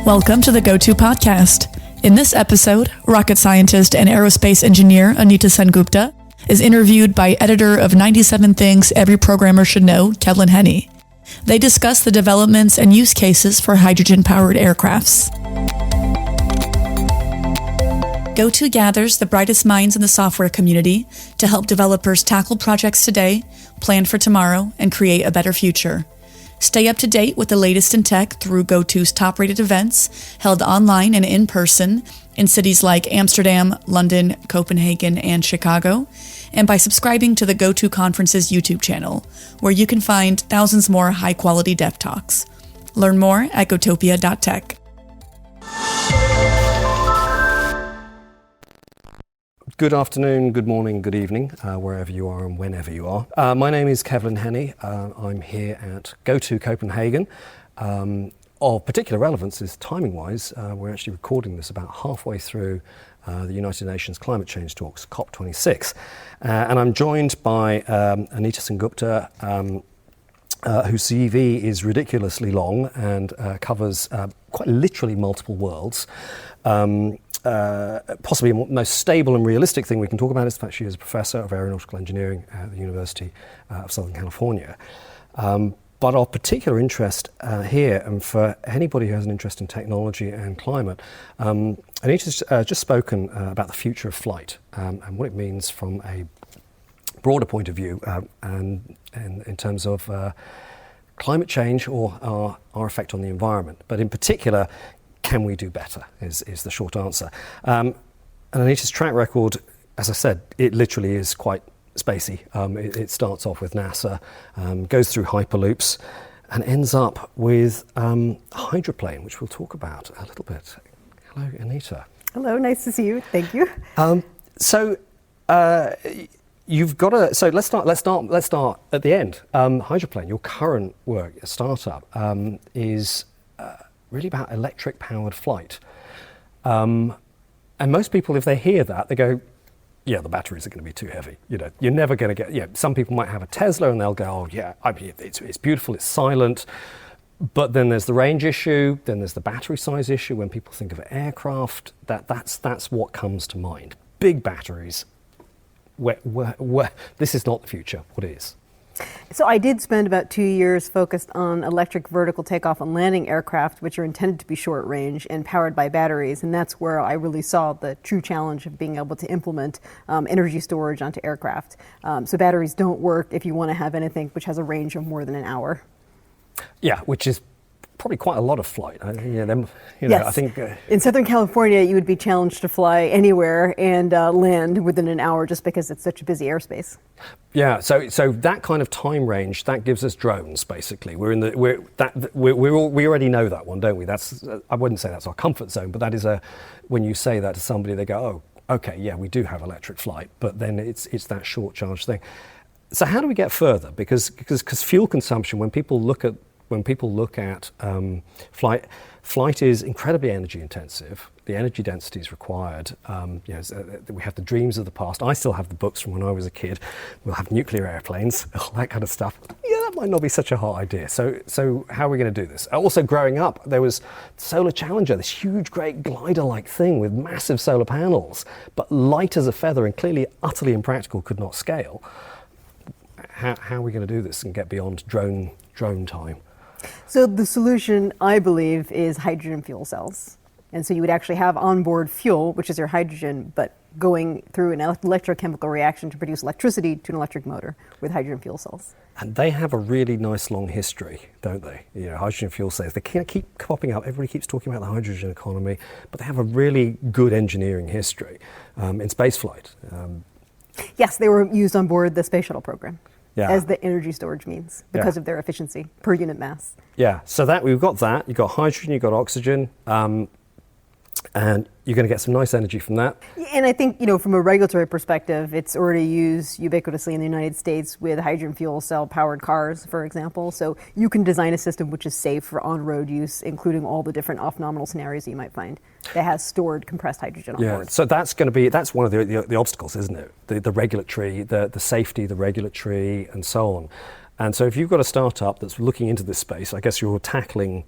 Welcome to the GOTO podcast. In this episode, rocket scientist and aerospace engineer Anita Sengupta is interviewed by editor of 97 Things Every Programmer Should Know, Kevlin Henney. They discuss the developments and use cases for hydrogen-powered aircrafts. GOTO gathers the brightest minds in the software community to help developers tackle projects today, plan for tomorrow, and create a better future. Stay up to date with the latest in tech through GOTO's top-rated events, held online and in person in cities like Amsterdam, London, Copenhagen, and Chicago, and by subscribing to the GOTO Conference's YouTube channel, where you can find thousands more high-quality dev talks. Learn more at gotopia.tech. Good afternoon, good morning, good evening, wherever you are and whenever you are. My name is Kevlin Henney. I'm here at GOTO Copenhagen. Of particular relevance is timing-wise, we're actually recording this about halfway through the United Nations climate change talks, COP26. And I'm joined by Anita Sengupta, whose CV is ridiculously long and covers quite literally multiple worlds. Possibly the most stable and realistic thing we can talk about is the fact she is a professor of aeronautical engineering at the University of Southern California. But of particular interest here, and for anybody who has an interest in technology and climate, Anita's just spoken about the future of flight and what it means from a broader point of view and in terms of climate change or our effect on the environment. But in particular, can we do better is the short answer. And Anita's track record, as I said, it literally is quite spacey. It starts off with NASA, goes through hyperloops, and ends up with Hydroplane, which we'll talk about a little bit. Hello, Anita. Hello, nice to see you. Thank you. You've got to. So let's start at the end. Hydroplane, your current work, a startup, is really about electric-powered flight. And most people, if they hear that, they go, yeah, the batteries are going to be too heavy. You know, you're never going to get, some people might have a Tesla and they'll go, oh yeah, it's beautiful, it's silent. But then there's the range issue, then there's the battery size issue. When people think of aircraft, that's what comes to mind. Big batteries, where this is not the future, what is? So I did spend about 2 years focused on electric vertical takeoff and landing aircraft, which are intended to be short range and powered by batteries. And that's where I really saw the true challenge of being able to implement energy storage onto aircraft. So batteries don't work if you want to have anything which has a range of more than an hour. Yeah, which is probably quite a lot of flight. Yes. I think in Southern California, you would be challenged to fly anywhere and land within an hour just because it's such a busy airspace. Yeah, so that kind of time range that gives us drones. Basically, we already know that one, don't we? That's I wouldn't say that's our comfort zone, but that is when you say that to somebody, they go, oh, okay, yeah, we do have electric flight, but then it's that short charge thing. So how do we get further? Because fuel consumption, when people look at flight is incredibly energy intensive. The energy densities required. We have the dreams of the past. I still have the books from when I was a kid. We'll have nuclear airplanes, all that kind of stuff. Yeah, that might not be such a hot idea. So how are we going to do this? Also, growing up, there was Solar Challenger, this huge, great glider-like thing with massive solar panels, but light as a feather and clearly utterly impractical, could not scale. How are we going to do this and get beyond drone time? So the solution, I believe, is hydrogen fuel cells. And so you would actually have onboard fuel, which is your hydrogen, but going through an electrochemical reaction to produce electricity to an electric motor with hydrogen fuel cells. And they have a really nice long history, don't they? Hydrogen fuel cells, they keep popping up. Everybody keeps talking about the hydrogen economy, but they have a really good engineering history in spaceflight. Yes, they were used on board the Space Shuttle program. Yeah. As the energy storage means, because of their efficiency per unit mass. Yeah, so we've got that. You've got hydrogen, you've got oxygen, and you're going to get some nice energy from that. And I think, from a regulatory perspective, it's already used ubiquitously in the United States with hydrogen fuel cell powered cars, for example. So you can design a system which is safe for on-road use, including all the different off-nominal scenarios you might find that has stored compressed hydrogen on board. So that's one of the obstacles, isn't it? The regulatory, the safety, the regulatory, and so on. And so if you've got a startup that's looking into this space, I guess you're tackling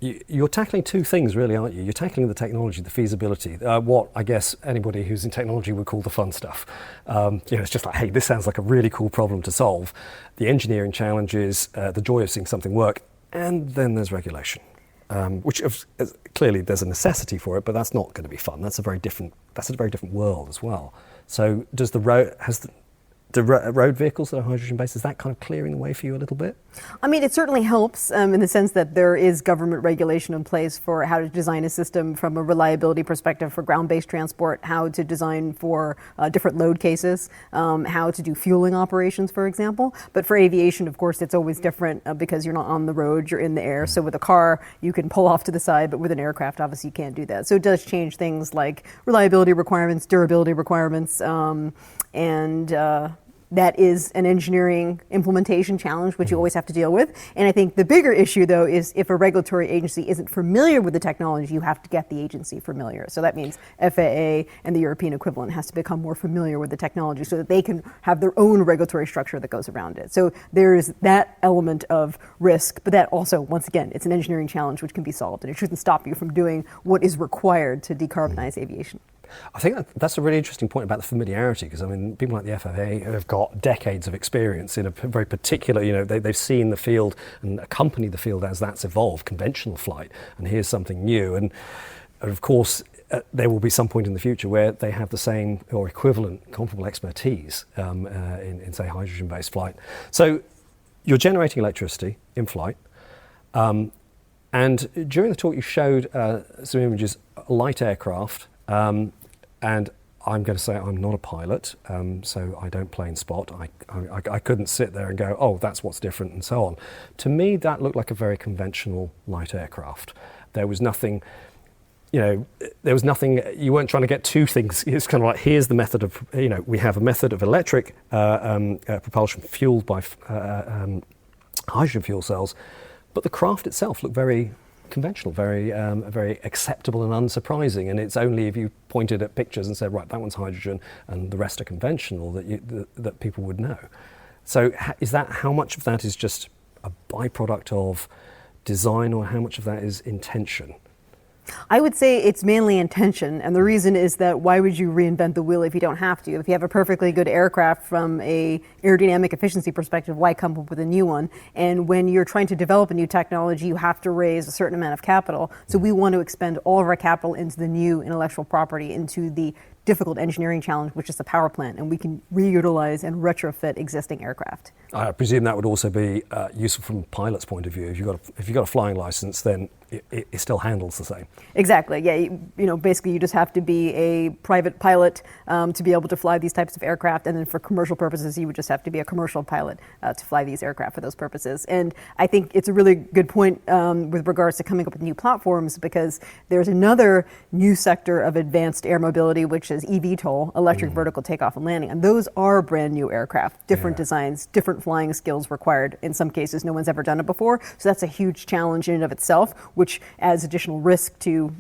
You're tackling two things, really, aren't you? You're tackling the technology, the feasibility, what I guess anybody who's in technology would call the fun stuff. It's just like, hey, this sounds like a really cool problem to solve. The engineering challenges, the joy of seeing something work, and then there's regulation, which clearly there's a necessity for it, but that's not going to be fun. That's a very different world as well. So does the road vehicles that are hydrogen-based, is that kind of clearing the way for you a little bit? I mean, it certainly helps in the sense that there is government regulation in place for how to design a system from a reliability perspective for ground-based transport, how to design for different load cases, how to do fueling operations, for example. But for aviation, of course, it's always different because you're not on the road, you're in the air. So with a car, you can pull off to the side, but with an aircraft, obviously you can't do that. So it does change things like reliability requirements, durability requirements, that is an engineering implementation challenge, which you always have to deal with. And I think the bigger issue, though, is if a regulatory agency isn't familiar with the technology, you have to get the agency familiar. So that means FAA and the European equivalent has to become more familiar with the technology so that they can have their own regulatory structure that goes around it. So there's that element of risk, but that also, once again, it's an engineering challenge which can be solved, and it shouldn't stop you from doing what is required to decarbonize aviation. I think that's a really interesting point about the familiarity, because I mean, people like the FAA have got decades of experience in a very particular, they've seen the field and accompanied the field as that's evolved, conventional flight, and here's something new. And of course, there will be some point in the future where they have the same or equivalent, comparable expertise in say, hydrogen-based flight. So you're generating electricity in flight. And during the talk, you showed some images, light aircraft. And I'm going to say I'm not a pilot, so I don't plane spot. I couldn't sit there and go, oh, that's what's different, and so on. To me, that looked like a very conventional light aircraft. There was nothing, you weren't trying to get two things. It's kind of like, here's the method of, we have a method of electric propulsion fueled by hydrogen fuel cells, but the craft itself looked very conventional, very acceptable and unsurprising. And it's only if you pointed at pictures and said, right, that one's hydrogen and the rest are conventional, that people would know. So how much of that is just a byproduct of design, or how much of that is intention? I would say it's mainly intention, and the reason is that why would you reinvent the wheel if you don't have to? If you have a perfectly good aircraft from a aerodynamic efficiency perspective, why come up with a new one? And when you're trying to develop a new technology, you have to raise a certain amount of capital. So we want to expend all of our capital into the new intellectual property, into the difficult engineering challenge, which is the power plant, and we can reutilize and retrofit existing aircraft. I presume that would also be useful from a pilot's point of view. If you've got a flying license, then it still handles the same. Exactly. Yeah. Basically, you just have to be a private pilot to be able to fly these types of aircraft, and then for commercial purposes, you would just have to be a commercial pilot to fly these aircraft for those purposes. And I think it's a really good point with regards to coming up with new platforms, because there's another new sector of advanced air mobility, which is eVTOL, electric vertical takeoff and landing, and those are brand new aircraft, different designs, different flying skills required. In some cases, no one's ever done it before, so that's a huge challenge in and of itself, which adds additional risk to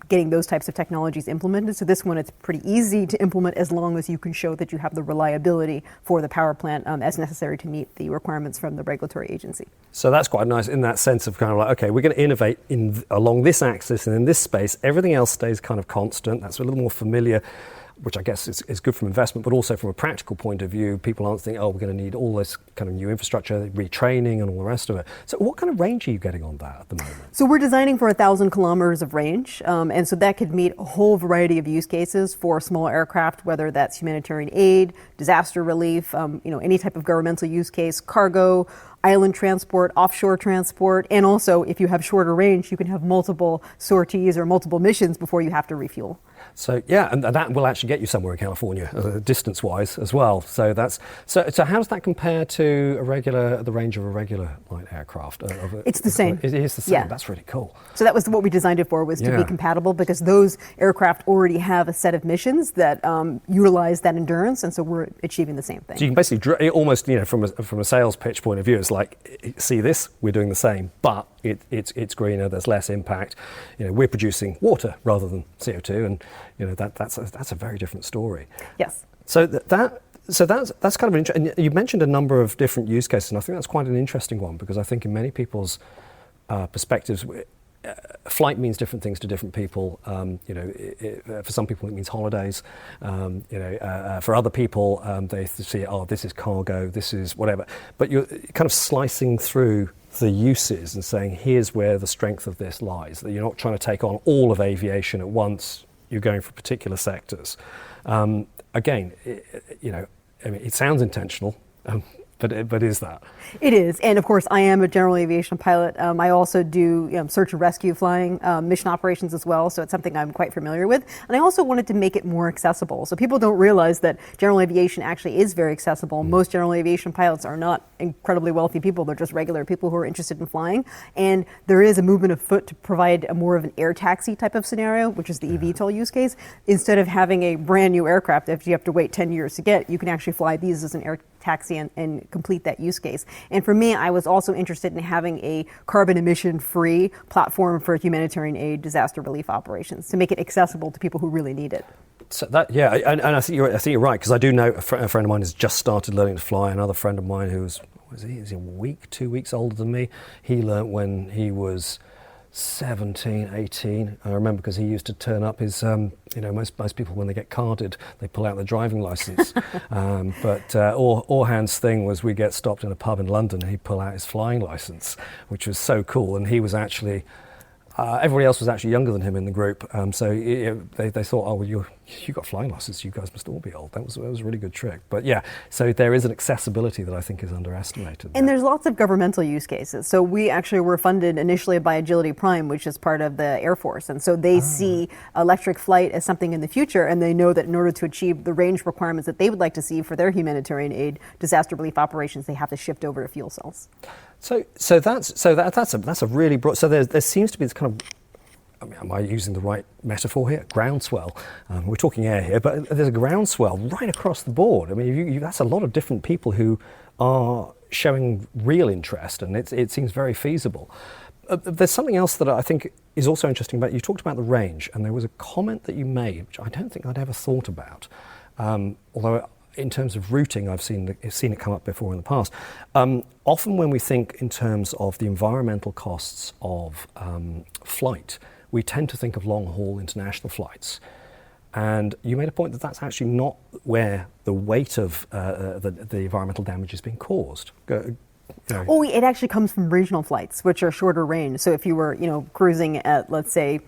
getting those types of technologies implemented. So this one, it's pretty easy to implement as long as you can show that you have the reliability for the power plant as necessary to meet the requirements from the regulatory agency. So that's quite nice in that sense of kind of like, okay, we're going to innovate along this axis and in this space. Everything else stays kind of constant. That's a little more familiar, which I guess is good from investment, but also from a practical point of view, people aren't thinking, oh, we're going to need all this kind of new infrastructure, retraining and all the rest of it. So what kind of range are you getting on that at the moment? So we're designing for 1,000 kilometers of range, and so that could meet a whole variety of use cases for small aircraft, whether that's humanitarian aid, disaster relief, any type of governmental use case, cargo, island transport, offshore transport, and also if you have shorter range, you can have multiple sorties or multiple missions before you have to refuel. So yeah, and that will actually get you somewhere in California, distance-wise as well. So so how does that compare to the range of a regular light aircraft? It's the same. It is the same. Yeah. That's really cool. So that was what we designed it for, was to be compatible, because those aircraft already have a set of missions that utilize that endurance, and so we're achieving the same thing. So you can basically almost, from a sales pitch point of view, it's like, see this, we're doing the same, but it's greener, there's less impact. We're producing water rather than CO2, and that's a very different story. Yes. So that's kind of an interesting. You mentioned a number of different use cases, and I think that's quite an interesting one, because I think in many people's perspectives, flight means different things to different people. For some people it means holidays. For other people they see, this is cargo, this is whatever. But you're kind of slicing through the uses and saying, here's where the strength of this lies. That you're not trying to take on all of aviation at once. You're going for particular sectors. Again, it sounds intentional. But is that? It is, and of course, I am a general aviation pilot. I also do search and rescue flying, mission operations as well, so it's something I'm quite familiar with. And I also wanted to make it more accessible. So people don't realize that general aviation actually is very accessible. Most general aviation pilots are not incredibly wealthy people. They're just regular people who are interested in flying. And there is a movement afoot to provide a more of an air taxi type of scenario, which is the eVTOL use case. Instead of having a brand new aircraft that you have to wait 10 years to get, you can actually fly these as an air taxi and complete that use case. And for me, I was also interested in having a carbon emission-free platform for humanitarian aid, disaster relief operations, to make it accessible to people who really need it. So that, yeah, and I think you're right, because I do know a friend of mine has just started learning to fly. Another friend of mine who's, is he 2 weeks older than me. He learnt when he was 17, 18. I remember because he used to turn up his, most people when they get carded, they pull out their driving license. But Orhan's thing was we get stopped in a pub in London and he'd pull out his flying license, which was so cool. And he was actually, everybody else was actually younger than him in the group. So they thought, oh, well, you got flying license, you guys must all be old. That was a really good trick. But yeah, so there is an accessibility that I think is underestimated. And there's lots of governmental use cases. So we actually were funded initially by Agility Prime, which is part of the Air Force. And so they see electric flight as something in the future, and they know that in order to achieve the range requirements that they would like to see for their humanitarian aid, disaster relief operations, they have to shift over to fuel cells. So that's a really broad. So there seems to be this kind of, am I using the right metaphor here? Groundswell. We're talking air here, but there's a groundswell right across the board. I mean, that's a lot of different people who are showing real interest, and it seems very feasible. There's something else that I think is also interesting about. You talked about the range, and there was a comment that you made, which I don't think I'd ever thought about, although in terms of routing, I've seen it come up before in the past. Often when we think in terms of the environmental costs of flight, we tend to think of long-haul international flights. And you made a point that that's actually not where the weight of the environmental damage is being caused. Oh, it actually comes from regional flights, which are shorter range. So if you were, cruising at, let's say,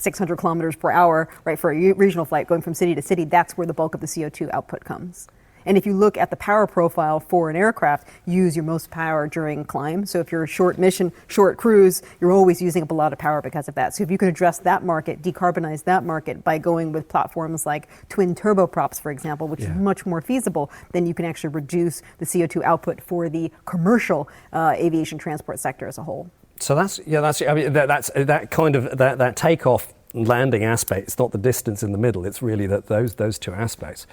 600 kilometers per hour, right, for a regional flight going from city to city, that's where the bulk of the CO2 output comes. And if you look at the power profile for an aircraft, you use your most power during climb. So if you're a short mission, short cruise, you're always using up a lot of power because of that. So if you can address that market, decarbonize that market by going with platforms like twin turboprops, for example, which is much more feasible, then you can actually reduce the CO2 output for the commercial aviation transport sector as a whole. So that's that kind of that takeoff and landing aspect. It's not the distance in the middle. It's really those two aspects.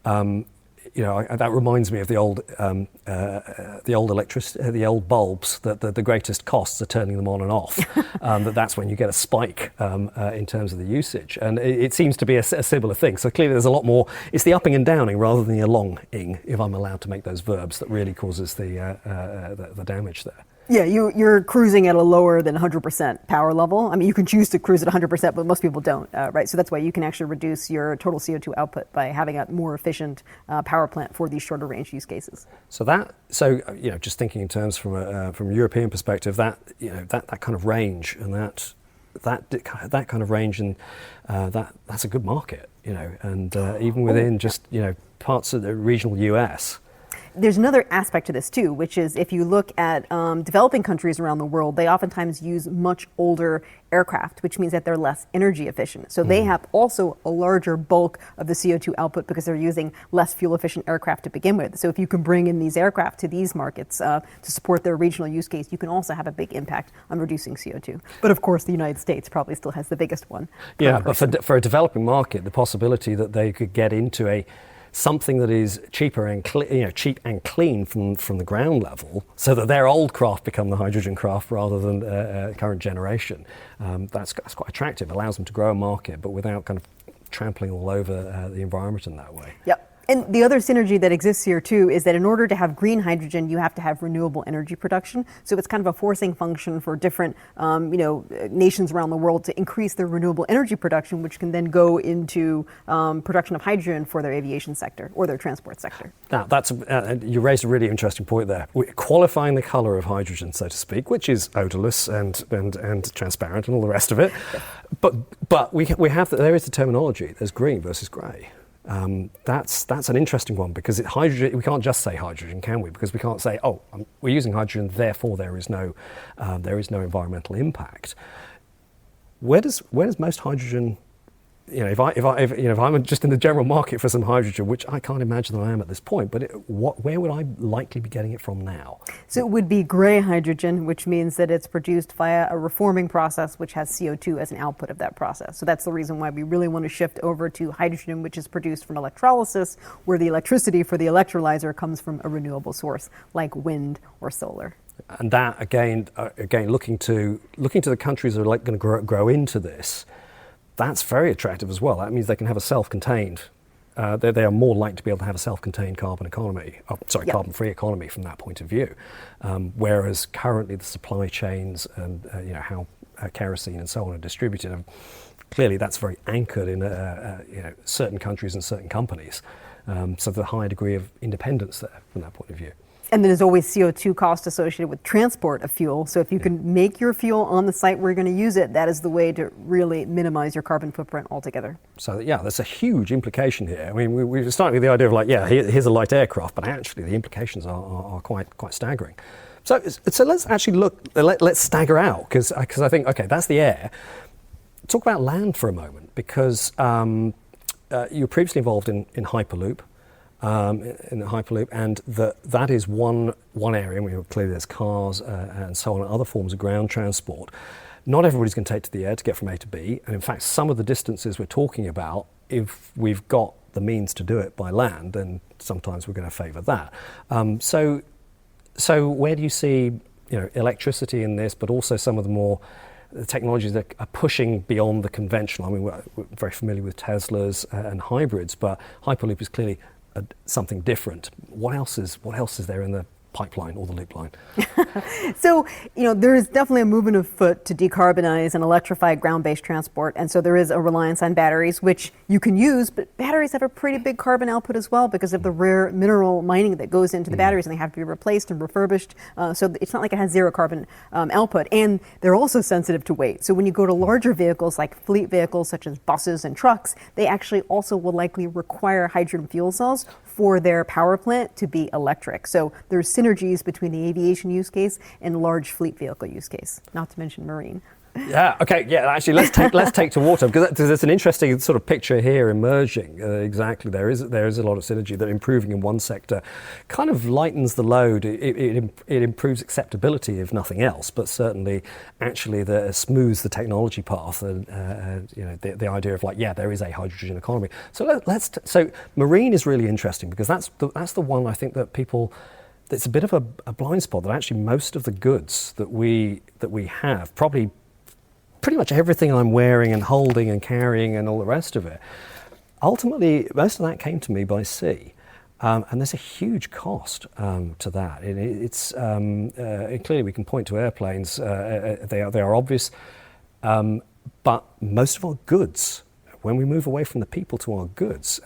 That reminds me of the old electricity, the old bulbs. That the greatest costs are turning them on and off. That's when you get a spike in terms of the usage, and it seems to be a similar thing. So clearly, there's a lot more. It's the upping and downing rather than the alonging, if I'm allowed to make those verbs, that really causes the damage there. Yeah, you're cruising at a lower than 100% power level. I mean, you can choose to cruise at 100%, but most people don't, right? So that's why you can actually reduce your total CO2 output by having a more efficient power plant for these shorter range use cases. Just thinking in terms from a European perspective, that kind of range and that kind of range and that's a good market, and even within just parts of the regional US. There's another aspect to this too, which is if you look at developing countries around the world, they oftentimes use much older aircraft, which means that they're less energy efficient. So they have also a larger bulk of the CO2 output because they're using less fuel efficient aircraft to begin with. So if you can bring in these aircraft to these markets to support their regional use case, you can also have a big impact on reducing CO2. But of course, the United States probably still has the biggest one. Yeah, but for a developing market, the possibility that they could get into something that is cheaper and cheap and clean from the ground level, so that their old craft become the hydrogen craft rather than current generation. That's quite attractive. Allows them to grow a market, but without kind of trampling all over the environment in that way. Yep. And the other synergy that exists here too is that in order to have green hydrogen, you have to have renewable energy production. So it's kind of a forcing function for different, nations around the world to increase their renewable energy production, which can then go into production of hydrogen for their aviation sector or their transport sector. Now, you raised a really interesting point there. We're qualifying the colour of hydrogen, so to speak, which is odourless and transparent and all the rest of it. But we have there is the terminology. There's green versus grey. That's an interesting one, because hydrogen, we can't just say hydrogen, can we? Because we can't say, we're using hydrogen, therefore there is no environmental impact. Where does most hydrogen, if I'm just in the general market for some hydrogen, which I can't imagine that I am at this point, but where would I likely be getting it from now? So it would be grey hydrogen, which means that it's produced via a reforming process, which has CO2 as an output of that process. So that's the reason why we really want to shift over to hydrogen, which is produced from electrolysis, where the electricity for the electrolyzer comes from a renewable source like wind or solar. And that again, looking to the countries that are going to grow into this. That's very attractive as well. That means they can have a self-contained, they are more likely to be able to have a self-contained carbon-free economy from that point of view. Whereas currently the supply chains and how kerosene and so on are distributed, clearly that's very anchored in certain countries and certain companies. So there's a high degree of independence there from that point of view. And then there's always CO2 cost associated with transport of fuel. So if you can make your fuel on the site where you're going to use it, that is the way to really minimize your carbon footprint altogether. So there's a huge implication here. I mean, we started with the idea of here's a light aircraft, but actually the implications are quite staggering. So let's actually look. Let's stagger out, because I think that's the air. Talk about land for a moment, because you were previously involved in Hyperloop. In the Hyperloop, and that is one area. And clearly there's cars and so on, and other forms of ground transport. Not everybody's going to take to the air to get from A to B, and in fact some of the distances we're talking about, if we've got the means to do it by land, then sometimes we're going to favour that. So where do you see electricity in this, but also some of the technologies that are pushing beyond the conventional? I mean, we're very familiar with Teslas and hybrids, but Hyperloop is clearly something different. What else is there in the pipeline or the loop line? So, there is definitely a movement afoot to decarbonize and electrify ground-based transport. And so there is a reliance on batteries, which you can use, but batteries have a pretty big carbon output as well because of the rare mineral mining that goes into the batteries, and they have to be replaced and refurbished. So it's not like it has zero carbon output. And they're also sensitive to weight. So when you go to larger vehicles like fleet vehicles such as buses and trucks, they actually also will likely require hydrogen fuel cells for their power plant to be electric. So there's synergies between the aviation use case and large fleet vehicle use case, not to mention marine. Yeah. Okay. Yeah. Actually, let's take to water, because there's an interesting sort of picture here emerging. Exactly. There is a lot of synergy that improving in one sector kind of lightens the load. It improves acceptability if nothing else, but certainly actually smooths the technology path and the idea of there is a hydrogen economy. So so marine is really interesting, because that's the one I think that people. It's a bit of a blind spot, that actually most of the goods that we have, probably pretty much everything I'm wearing and holding and carrying and all the rest of it, ultimately most of that came to me by sea. And there's a huge cost to that. It's clearly we can point to airplanes, they are obvious, but most of our goods, when we move away from the people to our goods,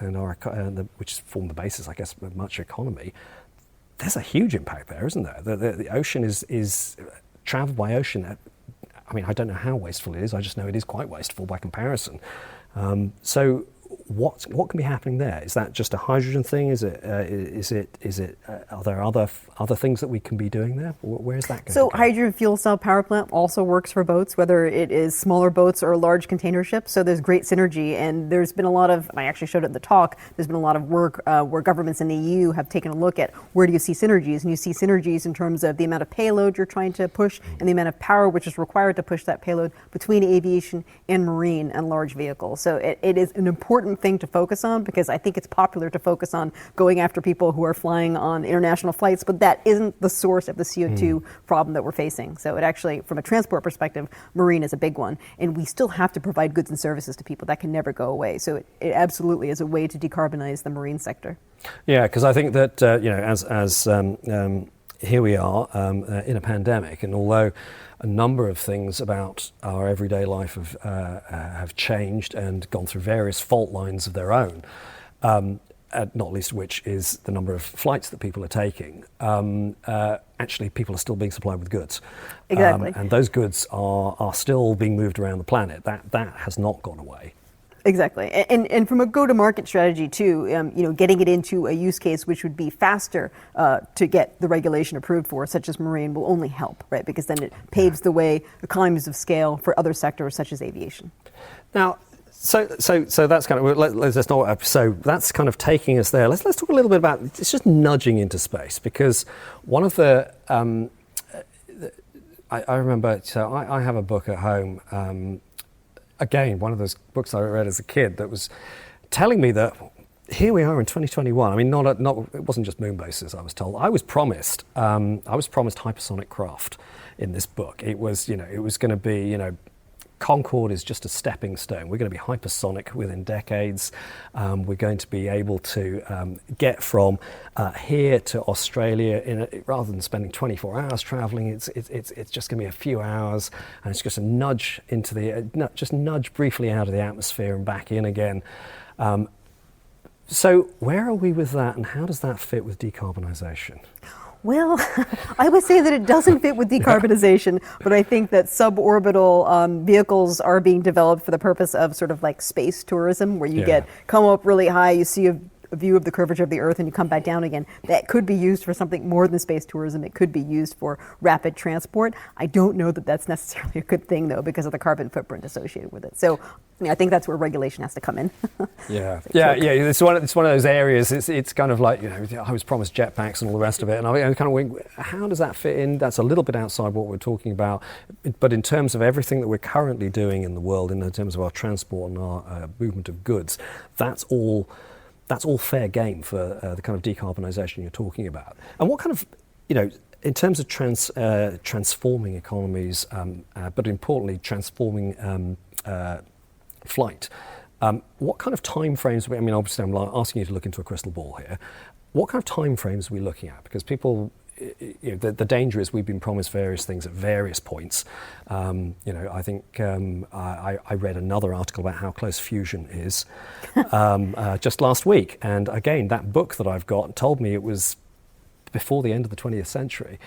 which form the basis, I guess, of much economy, there's a huge impact there, isn't there? The ocean is travel by ocean. I mean, I don't know how wasteful it is. I just know it is quite wasteful by comparison. So what can be happening there? Is that just a hydrogen thing? Is it? Are there other things that we can be doing there? Where is that going? So hydrogen fuel cell power plant also works for boats, whether it is smaller boats or large container ships. So there's great synergy, and there's been a lot of. I actually showed it in the talk. There's been a lot of work where governments in the EU have taken a look at where do you see synergies, and you see synergies in terms of the amount of payload you're trying to push and the amount of power which is required to push that payload between aviation and marine and large vehicles. So it is an important important thing to focus on, because I think it's popular to focus on going after people who are flying on international flights, but that isn't the source of the CO2 problem that we're facing. So it actually, from a transport perspective, marine is a big one. And we still have to provide goods and services to people. That can never go away. So it absolutely is a way to decarbonize the marine sector. Yeah, because I think that, here we are in a pandemic, and although a number of things about our everyday life have changed and gone through various fault lines of their own, not least of which is the number of flights that people are taking, actually people are still being supplied with goods. Exactly. And those goods are still being moved around the planet. That has not gone away. Exactly. And from a go-to-market strategy too, getting it into a use case which would be faster to get the regulation approved for, such as marine, will only help, right? Because then it paves the way, economies of scale for other sectors such as aviation. Now, so that's kind of, let's not, so that's kind of taking us there. Let's talk a little bit about, it's just nudging into space, because one of the, I remember, so I have a book at home, again, one of those books I read as a kid that was telling me that here we are in 2021. I mean, it wasn't just moon bases, I was told. I was promised hypersonic craft in this book. It was going to be, Concorde is just a stepping stone. We're going to be hypersonic within decades. We're going to be able to get from here to Australia rather than spending 24 hours traveling. It's just going to be a few hours, and it's just a nudge into just nudge briefly out of the atmosphere and back in again. So where are we with that, and how does that fit with decarbonisation? Well, I would say that it doesn't fit with decarbonization, but I think that suborbital vehicles are being developed for the purpose of sort of like space tourism, where you come up really high, you see a view of the curvature of the Earth, and you come back down again. That could be used for something more than space tourism. It could be used for rapid transport. I don't know that that's necessarily a good thing, though, because of the carbon footprint associated with it. So I think that's where regulation has to come in. Yeah. It's one of those areas. It's kind of like, I was promised jetpacks and all the rest of it, and I kind of went, how does that fit in? That's a little bit outside what we're talking about. But in terms of everything that we're currently doing in the world, in terms of our transport and our movement of goods, that's all fair game for the kind of decarbonisation you're talking about. And what kind of, in terms of transforming economies, but importantly transforming flight, what kind of time frames, obviously I'm asking you to look into a crystal ball here, what kind of time frames are we looking at? Because people, the danger is we've been promised various things at various points. I think I read another article about how close fusion is just last week. And again, that book that I've got told me it was before the end of the 20th century.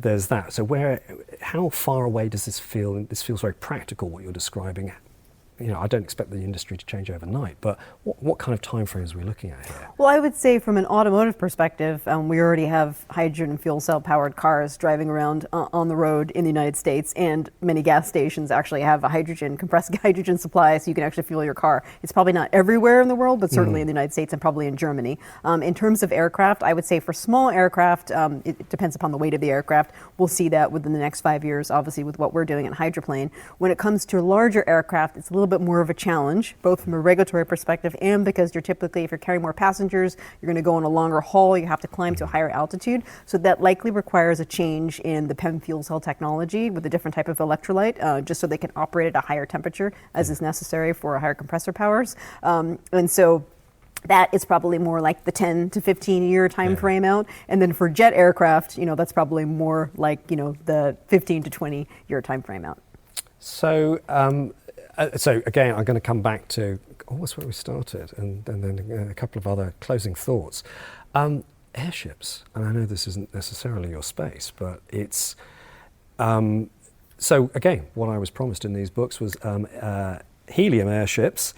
There's that. So how far away does this feel? This feels very practical, what you're describing. I don't expect the industry to change overnight, but what kind of timeframes are we looking at here? Well, I would say from an automotive perspective, we already have hydrogen fuel cell powered cars driving around on the road in the United States, and many gas stations actually have a compressed hydrogen supply, so you can actually fuel your car. It's probably not everywhere in the world, but certainly in the United States and probably in Germany. In terms of aircraft, I would say for small aircraft, it depends upon the weight of the aircraft. We'll see that within the next 5 years, obviously, with what we're doing at Hydroplane. When it comes to larger aircraft, it's a little bit more of a challenge, both from a regulatory perspective and because if you're carrying more passengers, you're going to go on a longer haul, you have to climb to a higher altitude. So that likely requires a change in the PEM fuel cell technology with a different type of electrolyte, just so they can operate at a higher temperature as is necessary for higher compressor powers. And so that is probably more like the 10 to 15 year time frame out. And then for jet aircraft, that's probably more like, the 15 to 20 year time frame out. So again, I'm going to come back to almost where we started, and then a couple of other closing thoughts. Airships, and I know this isn't necessarily your space, but it's... so again, what I was promised in these books was helium airships,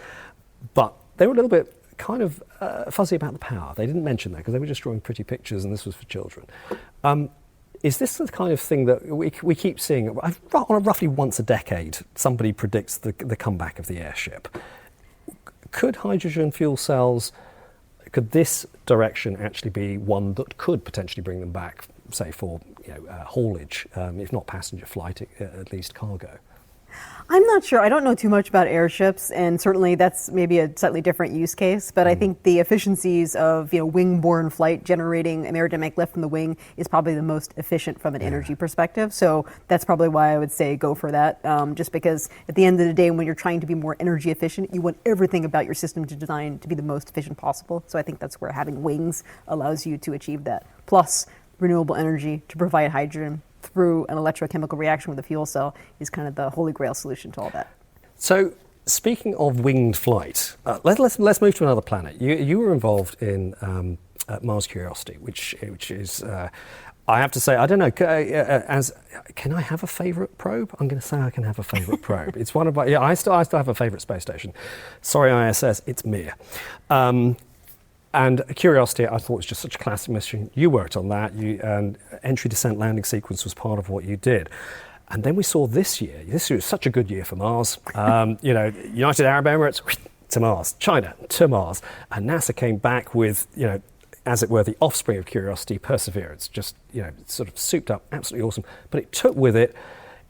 but they were a little bit kind of fuzzy about the power. They didn't mention that because they were just drawing pretty pictures, and this was for children. Is this the kind of thing that we keep seeing? Roughly once a decade, somebody predicts the comeback of the airship. Could hydrogen fuel cells, could this direction actually be one that could potentially bring them back, say, for haulage, if not passenger flight, at least cargo? I'm not sure. I don't know too much about airships, and certainly that's maybe a slightly different use case. But I think the efficiencies of wing-borne flight, generating aerodynamic lift from the wing, is probably the most efficient from an energy perspective. So that's probably why I would say go for that. Just because at the end of the day, when you're trying to be more energy efficient, you want everything about your system to design to be the most efficient possible. So I think that's where having wings allows you to achieve that. Plus, renewable energy to provide hydrogen through an electrochemical reaction with a fuel cell is kind of the holy grail solution to all that. So, speaking of winged flight, let's move to another planet. You were involved in Mars Curiosity, which is, I have to say, I don't know. Can I have a favourite probe? I'm going to say I can have a favourite probe. It's one of my. I still have a favourite space station. Sorry, ISS, it's Mir. And Curiosity, I thought was just such a classic mission. You worked on that, and entry, descent, landing sequence was part of what you did. And then we saw this year was such a good year for Mars. United Arab Emirates to Mars, China to Mars. And NASA came back with, as it were, the offspring of Curiosity, Perseverance, just, sort of souped up, absolutely awesome. But it took with it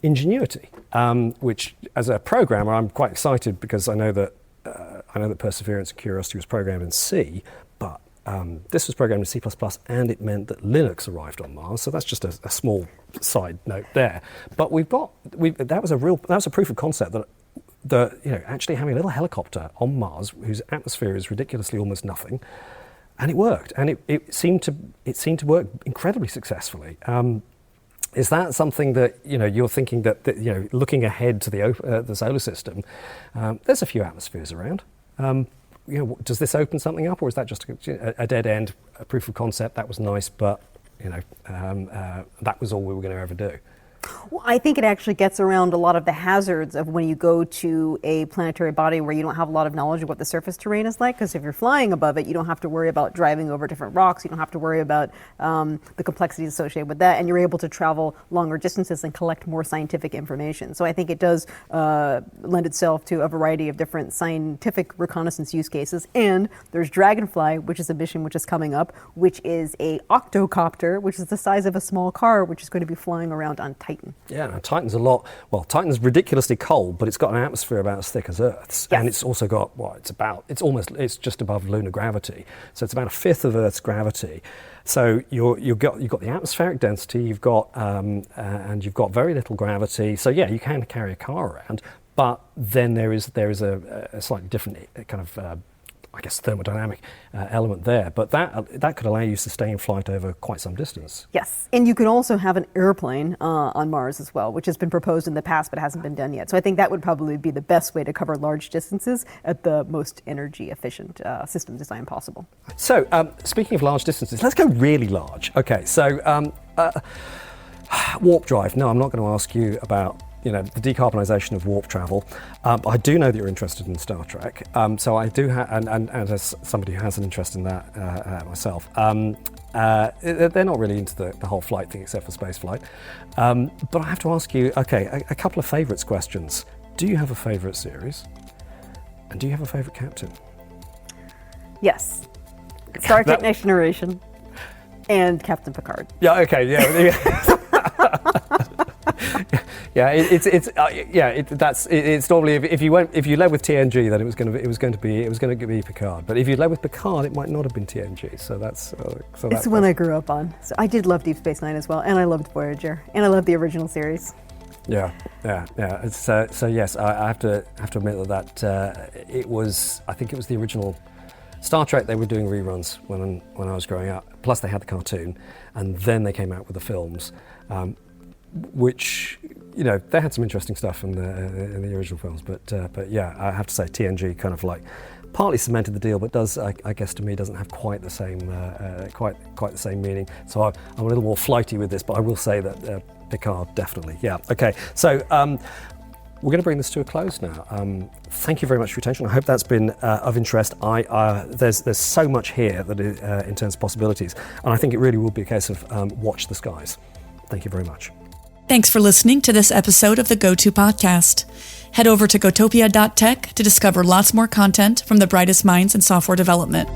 Ingenuity, which as a programmer, I'm quite excited because I know that Perseverance and Curiosity was programmed in C, but this was programmed in C++, and it meant that Linux arrived on Mars. So that's just a small side note there. But that was a proof of concept that actually having a little helicopter on Mars whose atmosphere is ridiculously almost nothing, and it worked, and it seemed to work incredibly successfully. Is that something that you're thinking that looking ahead to the solar system? There's a few atmospheres around. Does this open something up, or is that just a dead end, a proof of concept? That was nice, but that was all we were going to ever do. Well, I think it actually gets around a lot of the hazards of when you go to a planetary body where you don't have a lot of knowledge of what the surface terrain is like. Because if you're flying above it, you don't have to worry about driving over different rocks. You don't have to worry about the complexities associated with that. And you're able to travel longer distances and collect more scientific information. So I think it does lend itself to a variety of different scientific reconnaissance use cases. And there's Dragonfly, which is a mission which is coming up, which is a octocopter, which is the size of a small car, which is going to be flying around on Titan. Yeah, Titan's Titan's ridiculously cold, but it's got an atmosphere about as thick as Earth's. Yes. And it's also got, it's just above lunar gravity. So it's about a fifth of Earth's gravity. So you've got the atmospheric density, you've got and you've got very little gravity. So yeah, you can carry a car around, but then there is a slightly different kind of thermodynamic element there. But that could allow you to sustain flight over quite some distance. Yes, and you could also have an airplane on Mars as well, which has been proposed in the past but hasn't been done yet. So I think that would probably be the best way to cover large distances at the most energy efficient system design possible. So speaking of large distances, let's go really large. Okay, so warp drive. No, I'm not going to ask you about the decarbonisation of warp travel. I do know that you're interested in Star Trek, so I do have, and as somebody who has an interest in that myself, they're not really into the whole flight thing except for space flight. But I have to ask you, a couple of favourites questions. Do you have a favourite series? And do you have a favourite captain? Yes. Star Trek Next Generation and Captain Picard. Yeah, okay, yeah. Yeah, it's normally if you led with TNG, then it was going to be Picard. But if you led with Picard, it might not have been TNG. So that's it's one I grew up on. So I did love Deep Space Nine as well, and I loved Voyager, and I loved the original series. Yeah. So yes, I have to admit that it was. I think it was the original Star Trek. They were doing reruns when I was growing up. Plus, they had the cartoon, and then they came out with the films. Which they had some interesting stuff in the original films, but yeah, I have to say TNG kind of like partly cemented the deal, but does I guess to me doesn't have quite the same quite the same meaning. So I'm a little more flighty with this, but I will say that Picard definitely. Yeah. Okay. So we're going to bring this to a close now. Thank you very much for your attention. I hope that's been of interest. There's so much here that in terms of possibilities, and I think it really will be a case of watch the skies. Thank you very much. Thanks for listening to this episode of the GOTO podcast. Head over to gotopia.tech to discover lots more content from the brightest minds in software development.